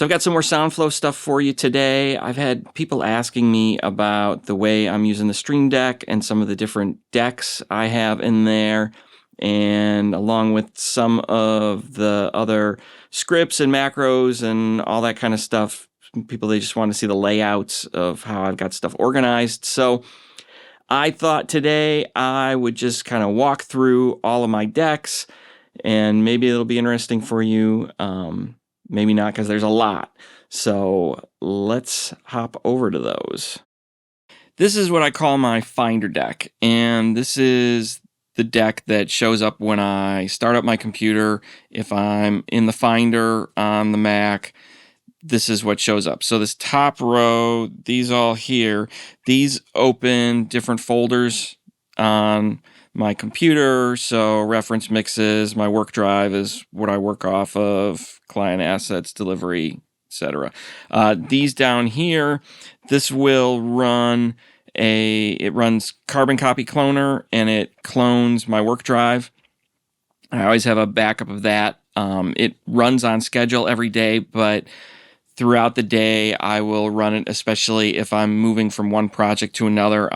So I've got some more Soundflow stuff for you today. I've had people asking me about the way I'm using the Streamdeck and some of the different decks I have in there, and along with some of the other scripts and macros and all that kind of stuff. People, they just want to see the layouts of how I've got stuff organized. So I thought today I would just kind of walk through all of my decks, and maybe it'll be interesting for you. Maybe not, because there's a lot. So let's hop over to those. This is what I call my Finder deck, and this is the deck that shows up when I start up my computer. If I'm in the Finder on the Mac, this is what shows up. So this top row, these all here, these open different folders on my computer. So reference mixes, my work drive is what I work off of, client assets, delivery, etc. These down here, this will run it runs Carbon Copy Cloner, and it clones my work drive. I always have a backup of that. It runs on schedule every day, but throughout the day I will run it, especially if I'm moving from one project to another.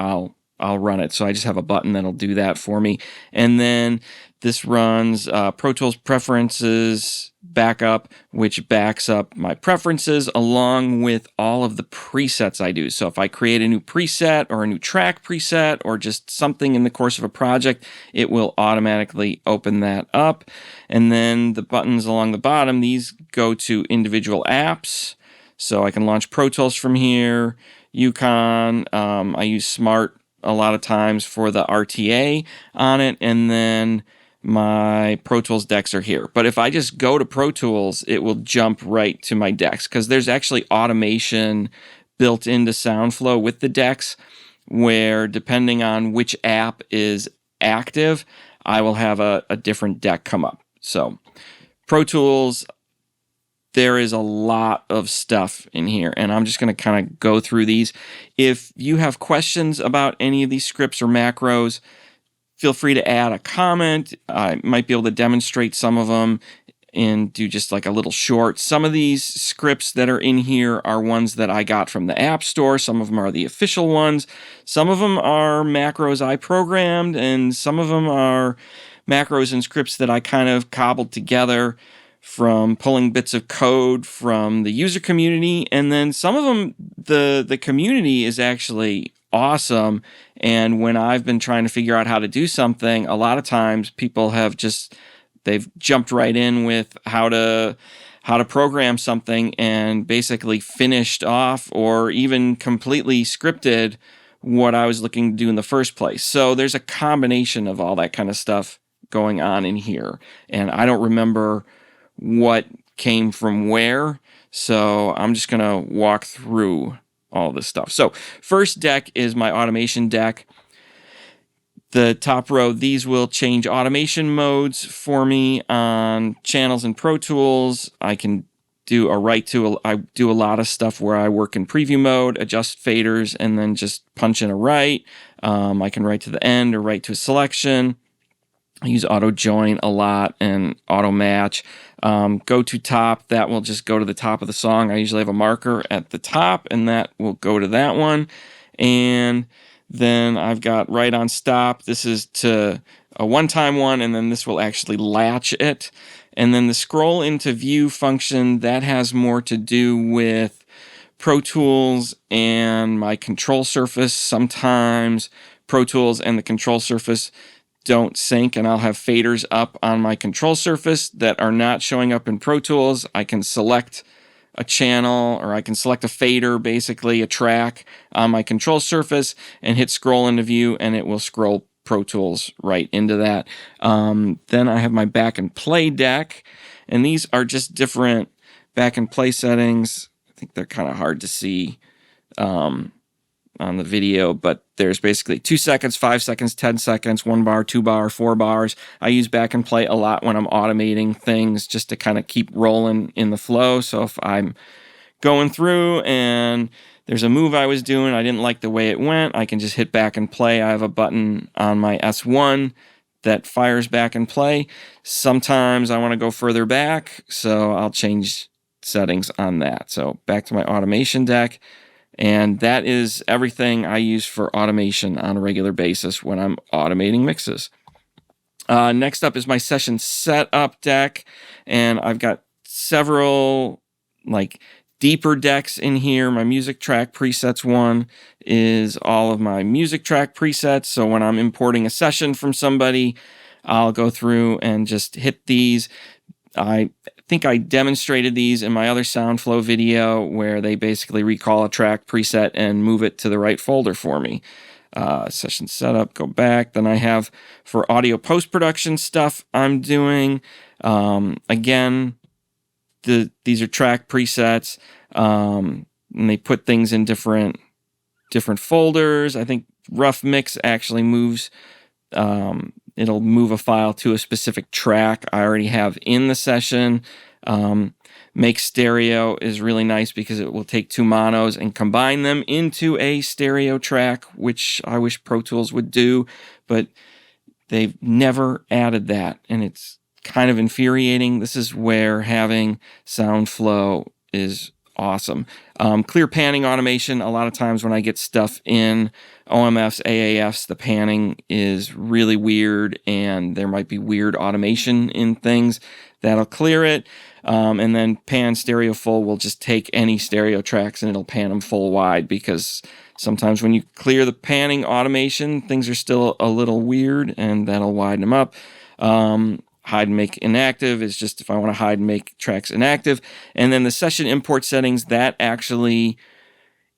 I'll run it. So I just have a button that'll do that for me. And then this runs Pro Tools Preferences Backup, which backs up my preferences along with all of the presets I do. So if I create a new preset or a new track preset or just something in the course of a project, it will automatically open that up. And then the buttons along the bottom, these go to individual apps. So I can launch Pro Tools from here, Yukon. I use Smart a lot of times for the RTA on it, and then my Pro Tools decks are here. But if I just go to Pro Tools, it will jump right to my decks, because there's actually automation built into Soundflow with the decks, where depending on which app is active, I will have a different deck come up. So Pro Tools, there is a lot of stuff in here, and I'm just going to kind of go through these. If you have questions about any of these scripts or macros, feel free to add a comment. I might be able to demonstrate some of them and do just like a little short. Some of these scripts that are in here are ones that I got from the App Store. Some of them are the official ones. Some of them are macros I programmed, and some of them are macros and scripts that I kind of cobbled together from pulling bits of code from the user community. And then some of them, the community is actually awesome. And when I've been trying to figure out how to do something, a lot of times people have they've jumped right in with how to program something and basically finished off or even completely scripted what I was looking to do in the first place. So there's a combination of all that kind of stuff going on in here. And I don't remember what came from where, so I'm just gonna walk through all this stuff. So first deck is my automation deck. The top row, these will change automation modes for me on channels in Pro Tools. I can do I do a lot of stuff where I work in preview mode, adjust faders, and then just punch in a write. I can write to the end or write to a selection. I use auto join a lot and auto match. Go to top, that will just go to the top of the song. I usually have a marker at the top, and that will go to that one. And then I've got right on stop. This is to a one-time one, and then this will actually latch it. And then the scroll into view function, that has more to do with Pro Tools and my control surface. Sometimes Pro Tools and the control surface don't sync, and I'll have faders up on my control surface that are not showing up in Pro Tools. I can select a channel, or I can select a fader, basically a track on my control surface, and hit scroll into view, and it will scroll Pro Tools right into that. Then I have my back and play deck, and these are just different back and play settings. I think they're kind of hard to see on the video, but there's basically 2 seconds, 5 seconds, 10 seconds, 1 bar, 2 bar, 4 bars. I use back and play a lot when I'm automating things, just to kind of keep rolling in the flow. So if I'm going through and there's a move I was doing, I didn't like the way it went, I can just hit back and play. I have a button on my S1 that fires back and play. Sometimes I want to go further back, so I'll change settings on that. So back to my automation deck. And that is everything I use for automation on a regular basis when I'm automating mixes. Next up is my session setup deck. And I've got several like deeper decks in here. My music track presets one is all of my music track presets. So when I'm importing a session from somebody, I'll go through and just hit these. I think I demonstrated these in my other Soundflow video where they basically recall a track preset and move it to the right folder for me. Session setup, go back. Then I have for audio post-production stuff I'm doing. Again, these are track presets, and they put things in different folders. I think Rough Mix actually moves... it'll move a file to a specific track I already have in the session. Make Stereo is really nice because it will take two monos and combine them into a stereo track, which I wish Pro Tools would do, but they've never added that, and it's kind of infuriating. This is where having Soundflow is awesome. Clear panning automation. A lot of times when I get stuff in OMFs, AAFs, the panning is really weird and there might be weird automation in things. That'll clear it. And then pan stereo full will just take any stereo tracks and it'll pan them full wide, because sometimes when you clear the panning automation, things are still a little weird, and that'll widen them up. Hide and make inactive is just if I want to hide and make tracks inactive. And then the session import settings, that actually,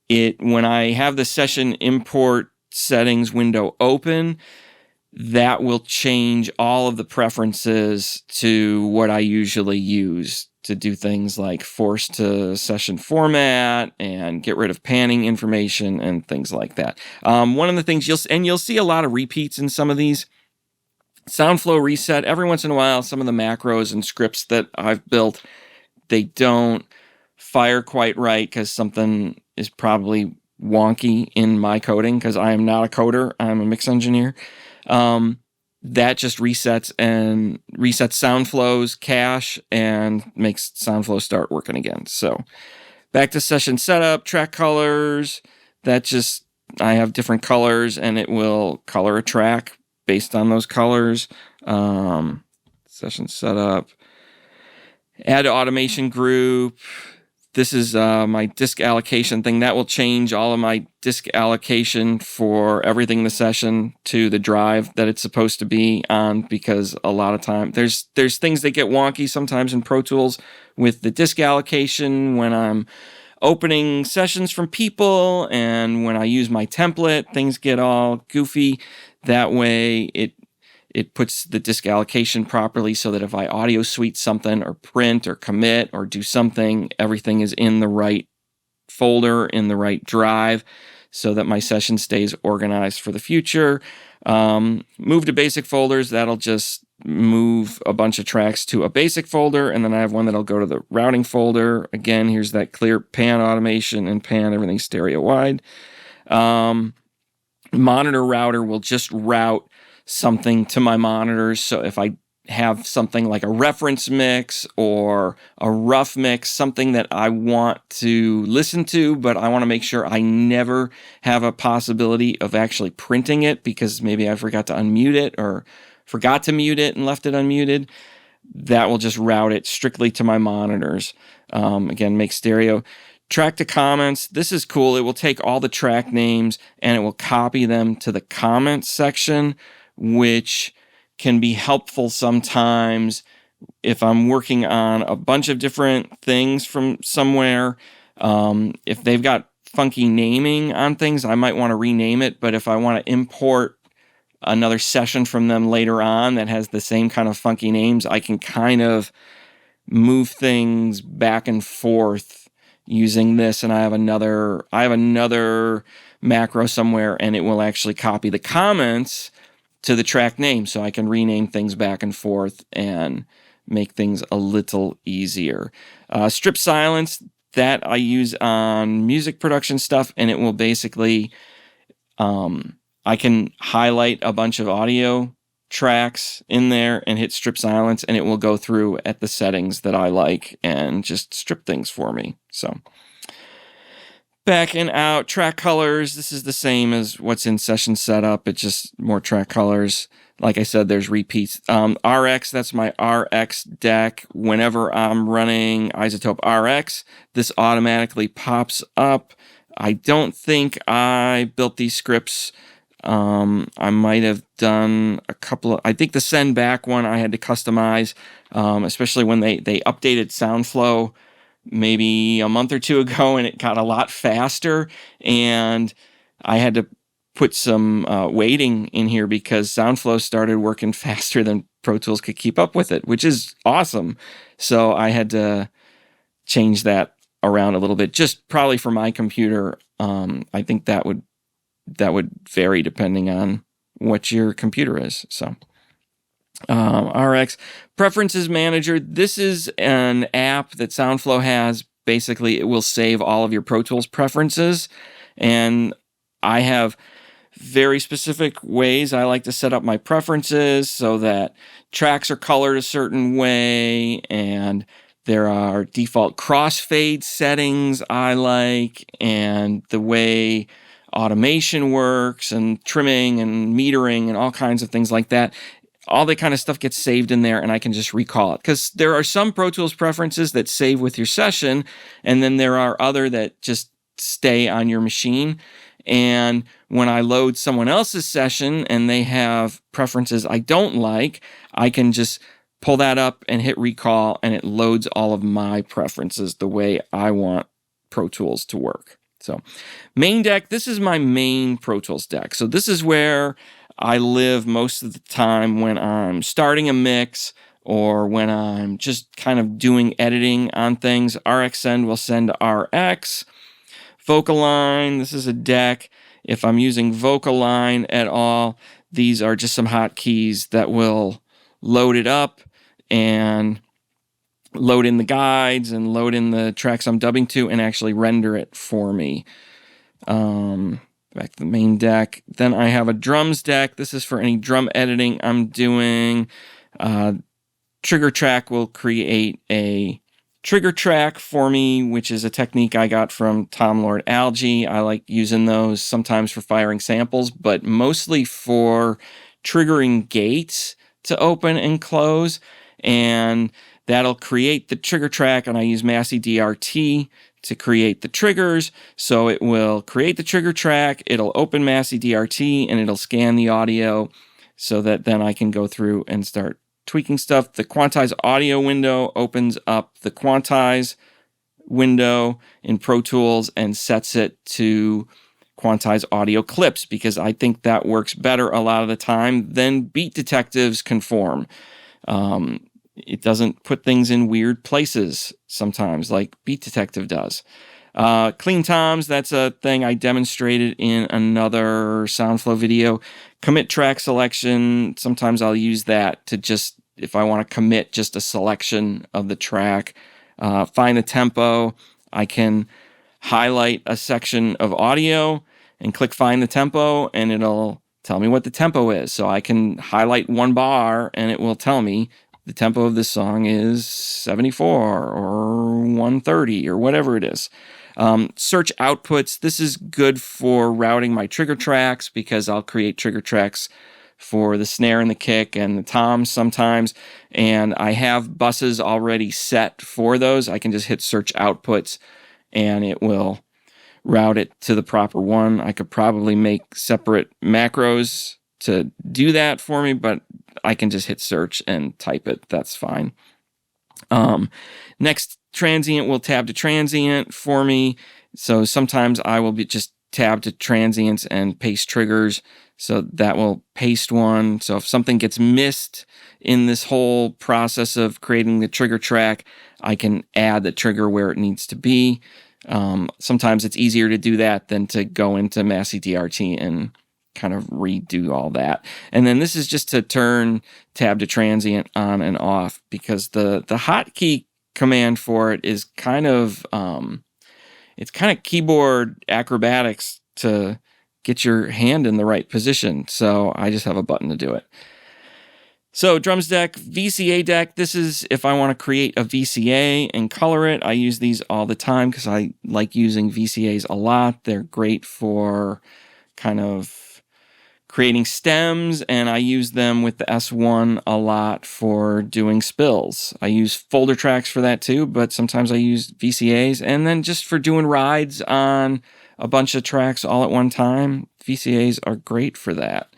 when I have the session import settings window open, that will change all of the preferences to what I usually use to do things like force to session format and get rid of panning information and things like that. One of the things you'll see a lot of repeats in some of these. Soundflow reset, every once in a while, some of the macros and scripts that I've built, they don't fire quite right because something is probably wonky in my coding, because I am not a coder, I'm a mix engineer. That just resets Soundflow's cache and makes Soundflow start working again. So back to session setup, track colors, I have different colors and it will color a track based on those colors. Session setup, add automation group. This is my disk allocation thing. That will change all of my disk allocation for everything in the session to the drive that it's supposed to be on, because a lot of time there's things that get wonky sometimes in Pro Tools with the disk allocation when I'm opening sessions from people, and when I use my template, things get all goofy. That way it puts the disk allocation properly so that if I audio suite something or print or commit or do something, everything is in the right folder, in the right drive, so that my session stays organized for the future. Move to basic folders, that'll just move a bunch of tracks to a basic folder, and then I have one that'll go to the routing folder. Again, here's that clear pan automation and pan everything stereo wide. Monitor router will just route something to my monitors. So if I have something like a reference mix or a rough mix, something that I want to listen to, but I want to make sure I never have a possibility of actually printing it because maybe I forgot to unmute it or forgot to mute it and left it unmuted, that will just route it strictly to my monitors. Again, make stereo. Track to comments. This is cool. It will take all the track names and it will copy them to the comments section, which can be helpful sometimes if I'm working on a bunch of different things from somewhere. If they've got funky naming on things, I might want to rename it. But if I want to import another session from them later on that has the same kind of funky names, I can kind of move things back and forth using this. And I have another macro somewhere, and it will actually copy the comments to the track name, so I can rename things back and forth and make things a little easier. Strip silence, that I use on music production stuff, and it will basically, I can highlight a bunch of audio tracks in there and hit strip silence, and it will go through at the settings that I like and just strip things for me. So back and out, track colors. This is the same as what's in session setup. It's just more track colors. Like I said, there's repeats. RX, that's my RX deck. Whenever I'm running iZotope RX, this automatically pops up. I don't think I built these scripts. I might have done a couple of, I think the send back one I had to customize, especially when they updated Soundflow maybe a month or two ago, and it got a lot faster, and I had to put some weighting in here because Soundflow started working faster than Pro Tools could keep up with it, which is awesome. So I had to change that around a little bit, just probably for my computer. I think that would vary depending on what your computer is. So RX Preferences Manager. This is an app that Soundflow has. Basically, it will save all of your Pro Tools preferences, and I have very specific ways I like to set up my preferences so that tracks are colored a certain way, and there are default crossfade settings I like, and the way automation works, and trimming and metering and all kinds of things like that. All that kind of stuff gets saved in there, and I can just recall it. Because there are some Pro Tools preferences that save with your session, and then there are other that just stay on your machine. And when I load someone else's session and they have preferences I don't like, I can just pull that up and hit recall, and it loads all of my preferences the way I want Pro Tools to work. So main deck, this is my main Pro Tools deck. So this is where I live most of the time when I'm starting a mix or when I'm just kind of doing editing on things. RxSend will send to RX. VocAlign, this is a deck. If I'm using VocAlign at all, these are just some hotkeys that will load it up and load in the guides and load in the tracks I'm dubbing to and actually render it for me. Back to the main deck. Then I have a drums deck. This is for any drum editing I'm doing. Trigger Track will create a trigger track for me, which is a technique I got from Tom Lord Algae. I like using those sometimes for firing samples, but mostly for triggering gates to open and close. And that'll create the trigger track, and I use Massey DRT to create the triggers. So it will create the trigger track, it'll open Massey DRT, and it'll scan the audio so that then I can go through and start tweaking stuff. The quantize audio window opens up the quantize window in Pro Tools and sets it to quantize audio clips, because I think that works better a lot of the time than Beat Detectives conform. It doesn't put things in weird places sometimes like Beat Detective does. Clean toms, that's a thing I demonstrated in another Soundflow video. Commit track selection, sometimes I'll use that to just, if I want to commit just a selection of the track. Find the tempo, I can highlight a section of audio and click find the tempo, and it'll tell me what the tempo is. So I can highlight one bar and it will tell me the tempo of this song is 74 or 130 or whatever it is. Search outputs. This is good for routing my trigger tracks, because I'll create trigger tracks for the snare and the kick and the toms sometimes. And I have buses already set for those. I can just hit search outputs and it will route it to the proper one. I could probably make separate macros to do that for me, but I can just hit search and type it. That's fine. Next, transient will tab to transient for me. So sometimes I will be just tab to transients and paste triggers. So that will paste one. So if something gets missed in this whole process of creating the trigger track, I can add the trigger where it needs to be. Sometimes it's easier to do that than to go into Massey DRT and kind of redo all that. And then this is just to turn tab to transient on and off, because the hotkey command for it is kind of it's kind of keyboard acrobatics to get your hand in the right position. So I just have a button to do it. So drums deck, VCA deck. This is if I want to create a VCA and color it. I use these all the time because I like using VCAs a lot. They're great for kind of creating stems, and I use them with the S1 a lot for doing spills. I use folder tracks for that too, but sometimes I use VCAs, and then just for doing rides on a bunch of tracks all at one time, VCAs are great for that.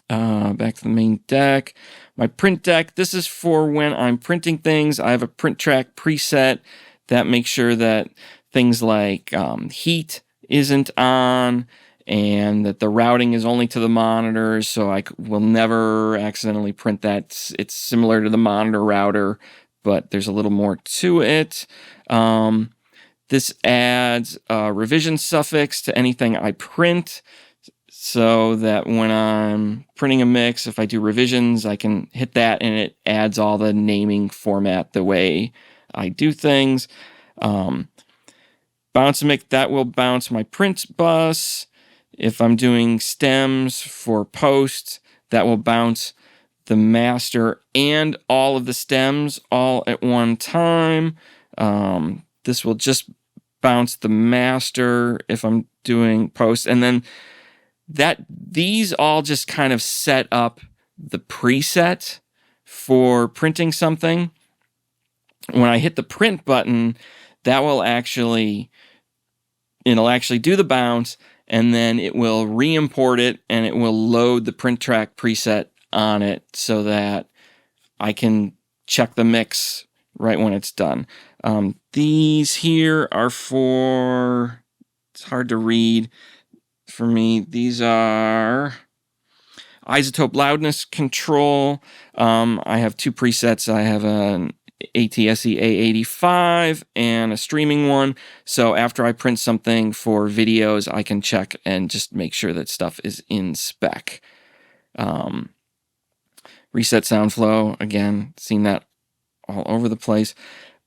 Back to the main deck. My print deck, this is for when I'm printing things. I have a print track preset that makes sure that things like heat isn't on and that the routing is only to the monitors, so I will never accidentally print that. It's similar to the monitor router, but there's a little more to it. This adds a revision suffix to anything I print, so that when I'm printing a mix, if I do revisions, I can hit that and it adds all the naming format the way I do things. Bounce mix, that will bounce my print bus. If I'm doing stems for post, that will bounce the master and all of the stems all at one time. This will just bounce the master if I'm doing post, and then these all just kind of set up the preset for printing something. When I hit the print button, it'll actually do the bounce, and then it will re-import it, and it will load the print track preset on it so that I can check the mix right when it's done. These here are for, it's hard to read for me. These are isotope loudness control. I have two presets. I have an ATSC A85 and a streaming one. So after I print something for videos, I can check and just make sure that stuff is in spec. Reset Soundflow, again, seen that all over the place.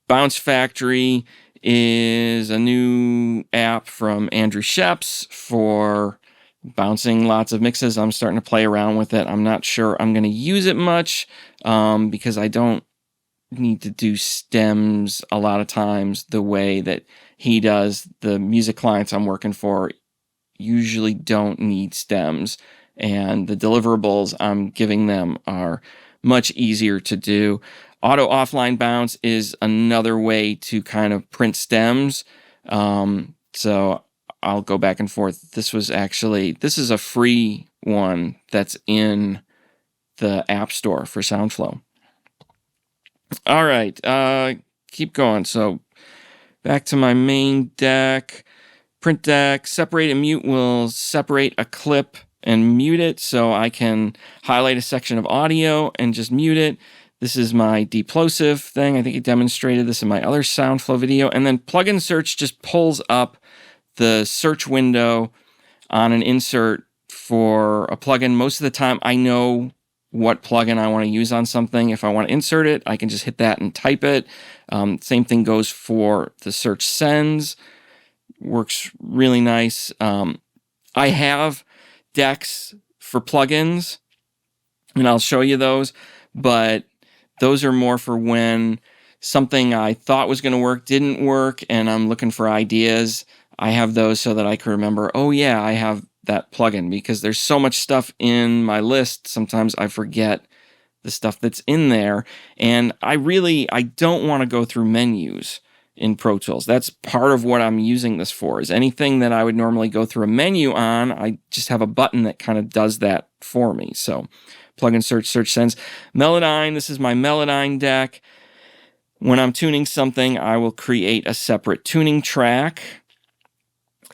Bounce Factory is a new app from Andrew Sheps for bouncing lots of mixes. I'm starting to play around with it. I'm not sure I'm going to use it much because I don't need to do stems a lot of times the way that he does. The music clients I'm working for usually don't need stems, and the deliverables I'm giving them are much easier to do. Auto offline bounce is another way to kind of print stems. So I'll go back and forth. This is a free one that's in the App Store for Soundflow. All right, keep going. So back to my main deck. Print deck, separate and mute will separate a clip and mute it, so I can highlight a section of audio and just mute it. This is my deplosive thing. I think I demonstrated this in my other Soundflow video. And then plugin search just pulls up the search window on an insert for a plugin. Most of the time, I know what plugin I want to use on something. If I want to insert it, I can just hit that and type it. Same thing goes for the search sends. Works really nice. I have decks for plugins, and I'll show you those, but those are more for when something I thought was going to work didn't work, and I'm looking for ideas. I have those so that I can remember, oh yeah, I have that plugin, because there's so much stuff in my list. Sometimes I forget the stuff that's in there, and I don't want to go through menus in Pro Tools. That's part of what I'm using this for, is anything that I would normally go through a menu on, I just have a button that kind of does that for me. So plugin search sends. Melodyne, this is my Melodyne deck. When I'm tuning something, I will create a separate tuning track,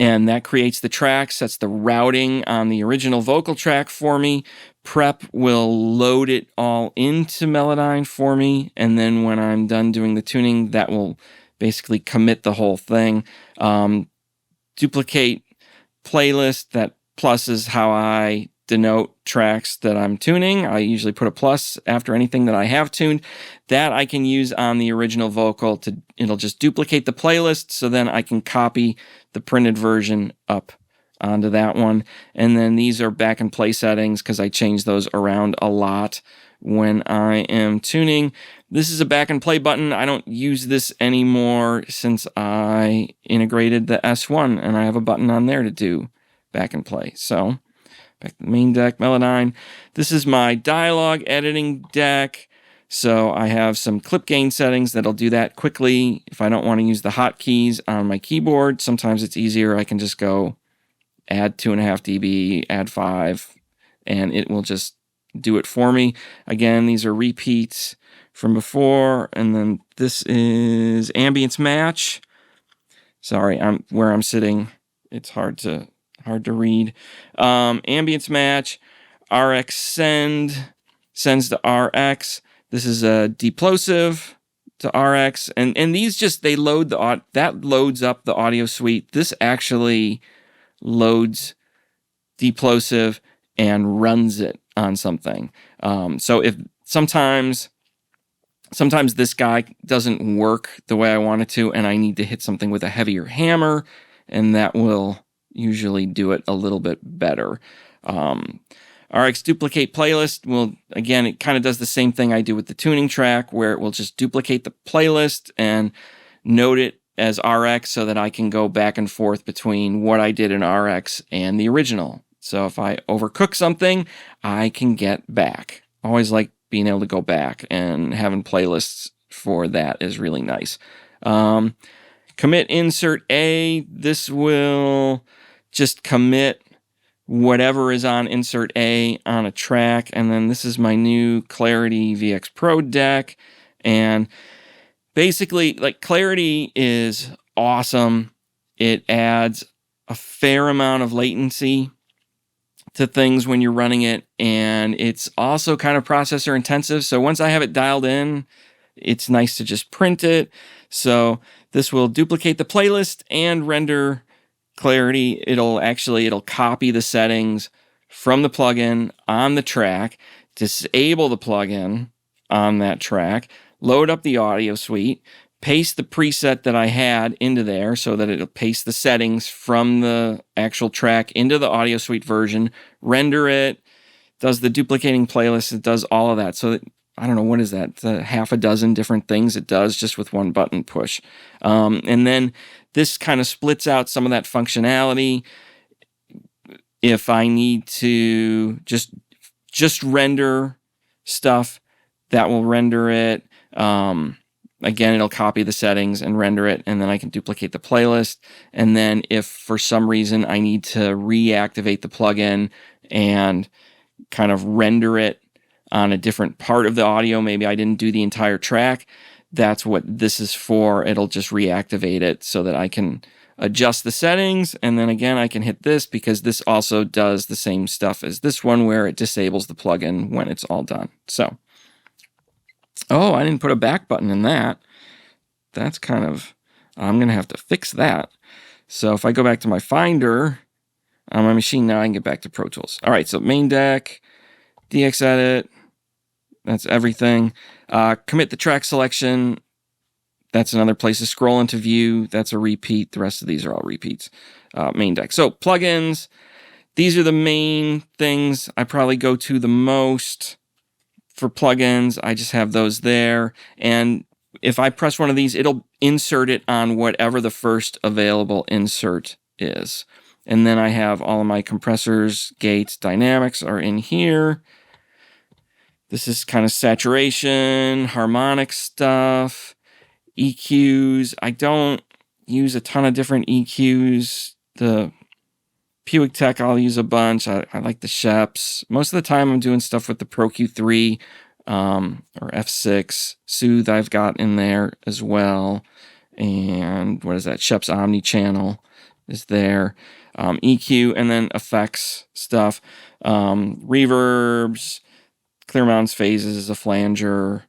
and that creates the track, sets the routing on the original vocal track for me. Prep will load it all into Melodyne for me, and then when I'm done doing the tuning, that will basically commit the whole thing. Duplicate playlist, that plus is how I denote tracks that I'm tuning. I usually put a plus after anything that I have tuned. That I can use on the original vocal it'll just duplicate the playlist, so then I can copy the printed version up onto that one. And then these are back and play settings because I change those around a lot when I am tuning. This is a back and play button. I don't use this anymore since I integrated the S1, and I have a button on there to do back and play. So back to the main deck, Melodyne. This is my dialogue editing deck. So I have some clip gain settings that'll do that quickly. If I don't want to use the hotkeys on my keyboard, sometimes it's easier. I can just go add 2.5 dB, add 5, and it will just do it for me. Again, these are repeats from before, and then this is ambience match. Sorry, where I'm sitting, it's hard to read. Ambience match, RX sends to RX. This is a deplosive to RX, and these just, they load that loads up the audio suite. This actually loads deplosive and runs it on something. So if sometimes this guy doesn't work the way I want it to, and I need to hit something with a heavier hammer, and that will usually do it a little bit better. RX duplicate playlist will, again, it kind of does the same thing I do with the tuning track, where it will just duplicate the playlist and note it as RX so that I can go back and forth between what I did in RX and the original. So if I overcook something, I can get back. Always like being able to go back, and having playlists for that is really nice. Commit insert A. This will just commit whatever is on insert A on a track. And then this is my new Clarity VX Pro deck. And basically, like, Clarity is awesome. It adds a fair amount of latency to things when you're running it, and it's also kind of processor intensive. So once I have it dialed in, it's nice to just print it. So this will duplicate the playlist and render Clarity. It'll copy the settings from the plugin on the track, disable the plugin on that track, load up the audio suite, paste the preset that I had into there so that it'll paste the settings from the actual track into the audio suite version, render it, does the duplicating playlist, it does all of that. So I don't know, what is that? Half a dozen different things it does just with one button push. And then this kind of splits out some of that functionality. If I need to just render stuff, that will render it. Again, it'll copy the settings and render it, and then I can duplicate the playlist. And then if for some reason I need to reactivate the plugin and kind of render it on a different part of the audio, maybe I didn't do the entire track, that's what this is for. It'll just reactivate it so that I can adjust the settings. And then again, I can hit this because this also does the same stuff as this one, where it disables the plugin when it's all done. So, oh, I didn't put a back button in that. That's kind of, I'm going to have to fix that. So if I go back to my Finder on my machine now, I can get back to Pro Tools. All right, so main deck, DX edit, that's everything. Commit the track selection. That's another place to scroll into view. That's a repeat. The rest of these are all repeats. Main deck. So plugins, these are the main things I probably go to the most. For plugins, I just have those there. And if I press one of these, it'll insert it on whatever the first available insert is. And then I have all of my compressors, gates, dynamics are in here. This is kind of saturation, harmonic stuff, EQs. I don't use a ton of different EQs. The Puig Tech, I'll use a bunch. I like the Sheps. Most of the time I'm doing stuff with the Pro Q3 or F6. Soothe I've got in there as well. And what is that? Sheps Omni Channel is there. EQ, and then effects stuff. Reverbs, clear mountains, phases, a flanger.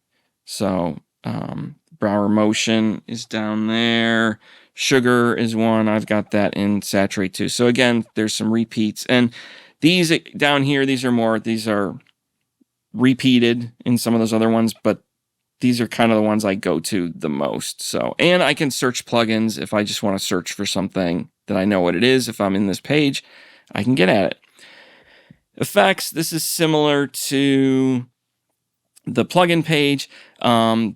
So Brower Motion is down there. Sugar is one. I've got that in Saturate too. So again, there's some repeats. And these down here, these are repeated in some of those other ones, but these are kind of the ones I go to the most. So, and I can search plugins if I just want to search for something that I know what it is. If I'm in this page, I can get at it. Effects, this is similar to the plugin page.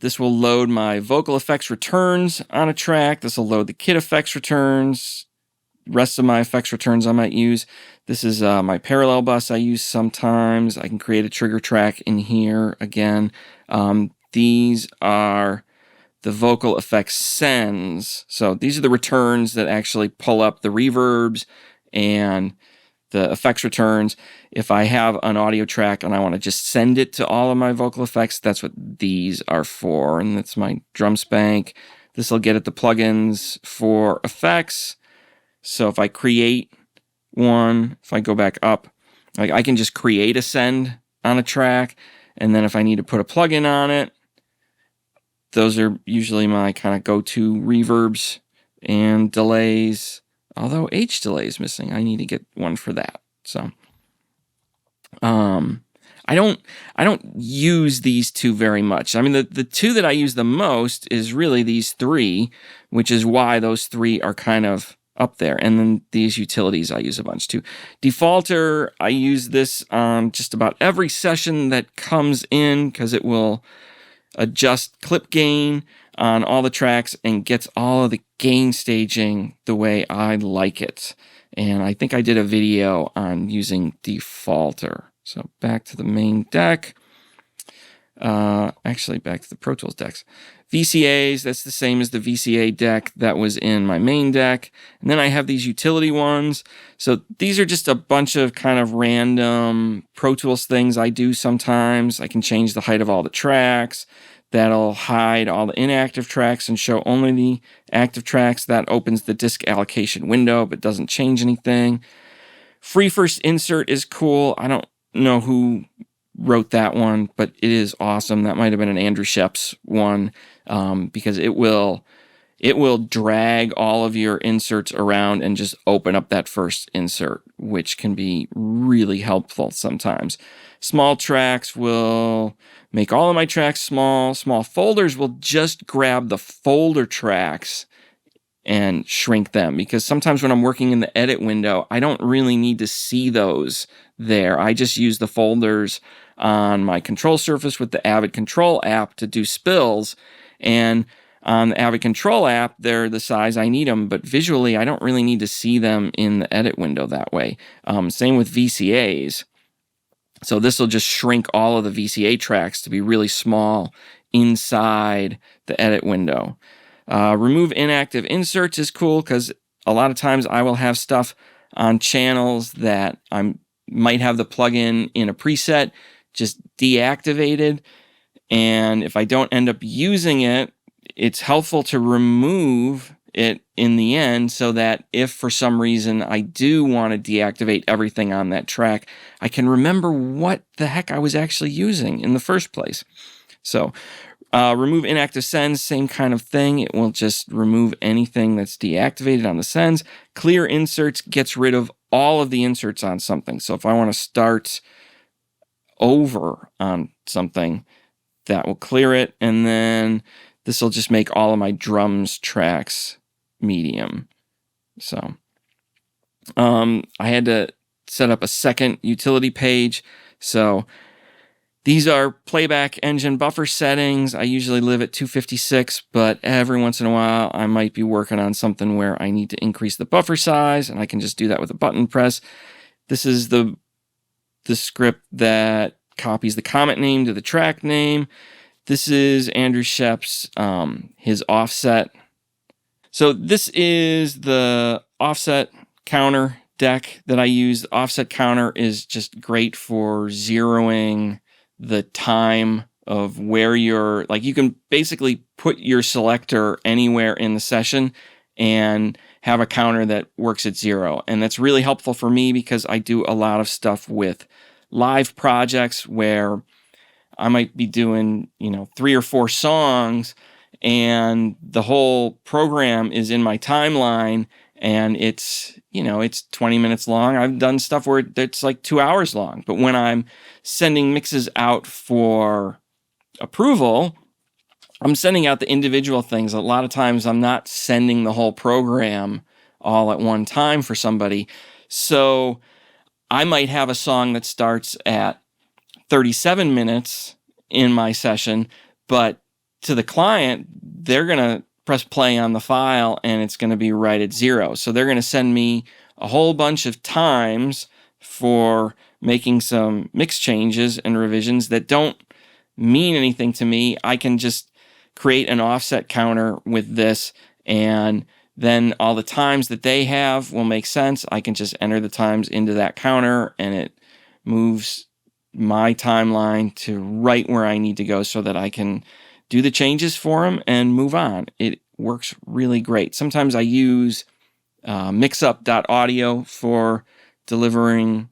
This will load my vocal effects returns on a track. This will load the kit effects returns, rest of my effects returns I might use. This is my parallel bus I use sometimes. I can create a trigger track in here again. These are the vocal effects sends. So these are the returns that actually pull up the reverbs and the effects returns. If I have an audio track and I want to just send it to all of my vocal effects, that's what these are for. And that's my drum spank. This will get at the plugins for effects. So if I create one, if I go back up, like I can just create a send on a track. And then if I need to put a plugin on it, those are usually my kind of go-to reverbs and delays. Although H delay is missing, I need to get one for that. So, I don't use these two very much. I mean, the two that I use the most is really these three, which is why those three are kind of up there. And then these utilities I use a bunch too. Defaulter, I use this on just about every session that comes in because it will adjust clip gain on all the tracks and gets all of the gain staging the way I like it. And I think I did a video on using defaulter. So back to the main deck. Actually, back to the Pro Tools decks. VCAs, that's the same as the VCA deck that was in my main deck. And then I have these utility ones. So these are just a bunch of kind of random Pro Tools things I do sometimes. I can change the height of all the tracks. That'll hide all the inactive tracks and show only the active tracks. That opens the disk allocation window, but doesn't change anything. Free first insert is cool. I don't know who wrote that one, but it is awesome. That might have been an Andrew Sheps one, because it will drag all of your inserts around and just open up that first insert, which can be really helpful sometimes. Small tracks will make all of my tracks small. Small folders will just grab the folder tracks and shrink them, because sometimes when I'm working in the edit window, I don't really need to see those there. I just use the folders on my control surface with the Avid Control app to do spills. And on the Avid Control app, they're the size I need them, but visually, I don't really need to see them in the edit window that way. Same with VCAs. So this will just shrink all of the VCA tracks to be really small inside the edit window. Remove inactive inserts is cool because a lot of times I will have stuff on channels that I might have the plugin in a preset just deactivated. And if I don't end up using it, it's helpful to remove it in the end so that if for some reason I do want to deactivate everything on that track, I can remember what the heck I was actually using in the first place. So remove inactive sends, same kind of thing. It will just remove anything that's deactivated on the sends. Clear inserts gets rid of all of the inserts on something. So if I want to start over on something, that will clear it. And then this will just make all of my drums tracks medium. So I had to set up a second utility page. So these are playback engine buffer settings. I usually live at 256, but every once in a while I might be working on something where I need to increase the buffer size, and I can just do that with a button press. This is the script that copies the comment name to the track name. This is Andrew Sheps, his offset. So this is the offset counter deck that I use. The offset counter is just great for zeroing the time of where you're, like, you can basically put your selector anywhere in the session and have a counter that works at 0. And that's really helpful for me because I do a lot of stuff with live projects where I might be doing, 3 or 4 songs and the whole program is in my timeline and it's 20 minutes long. I've done stuff where it's like 2 hours long. But when I'm sending mixes out for approval, I'm sending out the individual things. A lot of times I'm not sending the whole program all at one time for somebody. So I might have a song that starts at 37 minutes in my session, but to the client, they're going to press play on the file and it's going to be right at 0. So they're going to send me a whole bunch of times for making some mix changes and revisions that don't mean anything to me. I can just create an offset counter with this, and then all the times that they have will make sense. I can just enter the times into that counter and it moves my timeline to right where I need to go so that I can do the changes for them and move on. It works really great. Sometimes I use mixup.audio for delivering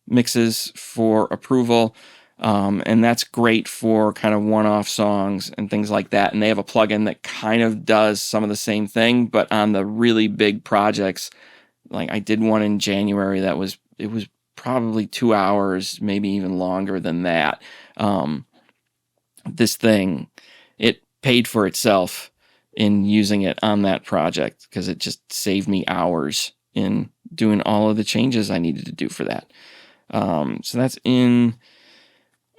mixes for approval. And that's great for kind of one-off songs and things like that. And they have a plugin that kind of does some of the same thing, but on the really big projects, like I did one in January it was probably 2 hours, maybe even longer than that. This thing, it paid for itself in using it on that project because it just saved me hours in doing all of the changes I needed to do for that. So that's in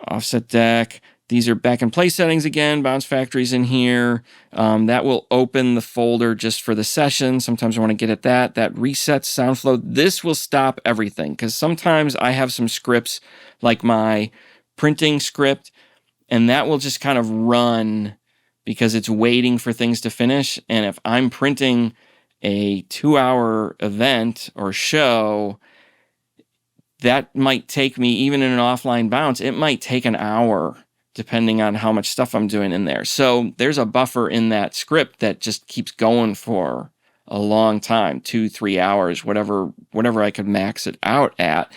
Offset Deck. These are back in play settings again. Bounce Factory's in here. That will open the folder just for the session. Sometimes I want to get at that. That resets Soundflow. This will stop everything because sometimes I have some scripts like my printing script, and that will just kind of run because it's waiting for things to finish. And if I'm printing a 2-hour event or show, that might take me, even in an offline bounce, it might take an hour depending on how much stuff I'm doing in there. So there's a buffer in that script that just keeps going for a long time, 2-3 hours, whatever I could max it out at.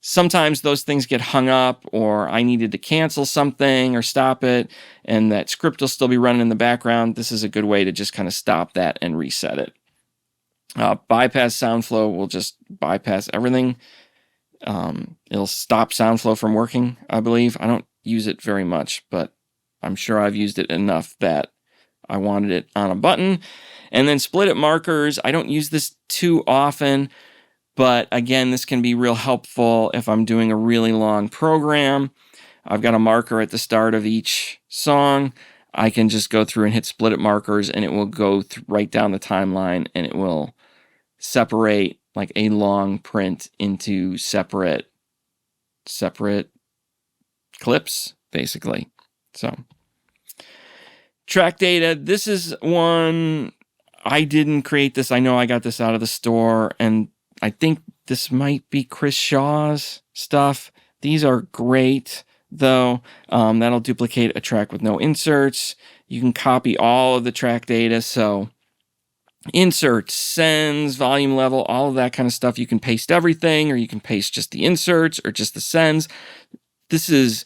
Sometimes those things get hung up, or I needed to cancel something or stop it, and that script will still be running in the background. This is a good way to just kind of stop that and reset it. Bypass Soundflow will just bypass everything. It'll stop Soundflow from working, I believe. I don't use it very much, but I'm sure I've used it enough that I wanted it on a button. And then split it markers. I don't use this too often, but again, this can be real helpful if I'm doing a really long program. I've got a marker at the start of each song. I can just go through and hit split it markers, and it will go right down the timeline, and it will separate like a long print into separate clips, basically. So, track data. This is one, I didn't create this. I know I got this out of the store, and I think this might be Chris Shaw's stuff. These are great, though. That'll duplicate a track with no inserts. You can copy all of the track data, so inserts, sends, volume level, all of that kind of stuff. You can paste everything, or you can paste just the inserts or just the sends. This is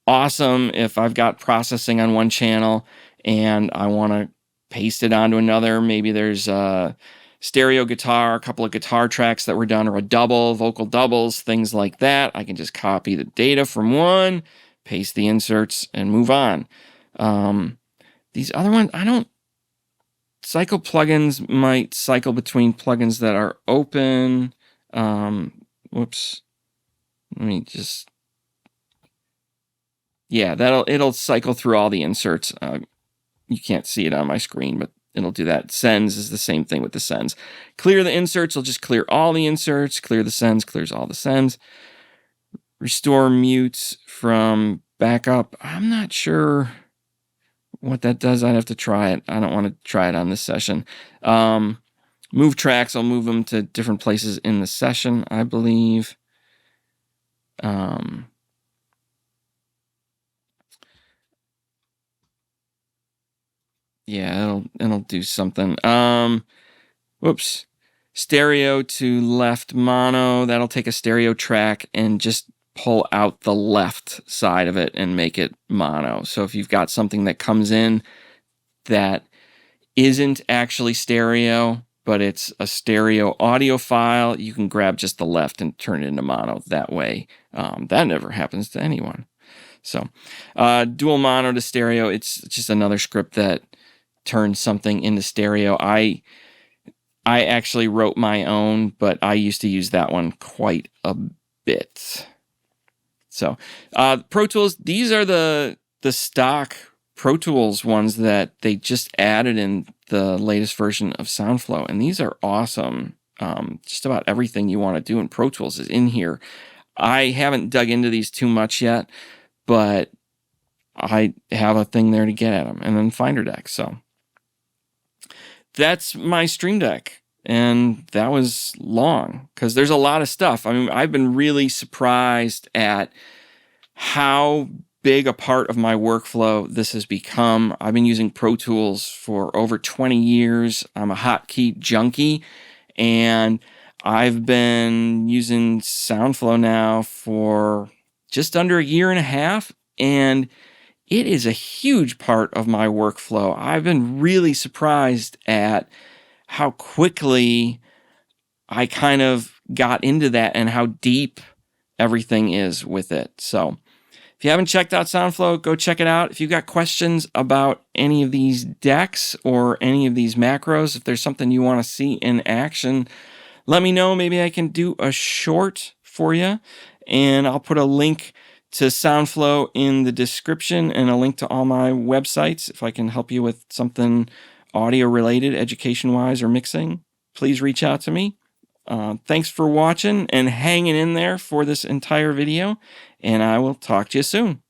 awesome if I've got processing on one channel and I want to paste it onto another. Maybe there's a stereo guitar, a couple of guitar tracks that were done, or a double, vocal doubles, things like that. I can just copy the data from one, paste the inserts, and move on. These other ones, cycle plugins might cycle between plugins that are open. Whoops. Let me just... Yeah, it'll cycle through all the inserts. You can't see it on my screen, but it'll do that. Sends is the same thing with the sends. Clear the inserts will just clear all the inserts. Clear the sends clears all the sends. Restore mutes from backup. I'm not sure what that does. I'd have to try it. I don't want to try it on this session. Move tracks. I'll move them to different places in the session, I believe. Yeah, it'll do something. Whoops. Stereo to left mono. That'll take a stereo track and just pull out the left side of it and make it mono. So if you've got something that comes in that isn't actually stereo, but it's a stereo audio file, you can grab just the left and turn it into mono that way. That never happens to anyone. So dual mono to stereo, it's just another script that turns something into stereo. I I actually wrote my own, but I used to use that one quite a bit. So, Pro Tools, these are the stock Pro Tools ones that they just added in the latest version of Soundflow, and these are awesome. Just about everything you want to do in Pro Tools is in here. I haven't dug into these too much yet, but I have a thing there to get at them, and then Finder Deck. So that's my Stream Deck, and that was long because there's a lot of stuff. I mean, I've been really surprised at how big a part of my workflow this has become. I've been using Pro Tools for over 20 years. I'm a hotkey junkie, and I've been using Soundflow now for just under a year and a half, and it is a huge part of my workflow. I've been really surprised at how quickly I kind of got into that and how deep everything is with it. So if you haven't checked out Soundflow, go check it out. If you've got questions about any of these decks or any of these macros, if there's something you want to see in action, let me know. Maybe I can do a short for you, and I'll put a link to Soundflow in the description and a link to all my websites. If I can help you with something audio related, education wise, or mixing, please reach out to me. Thanks for watching and hanging in there for this entire video, and I will talk to you soon.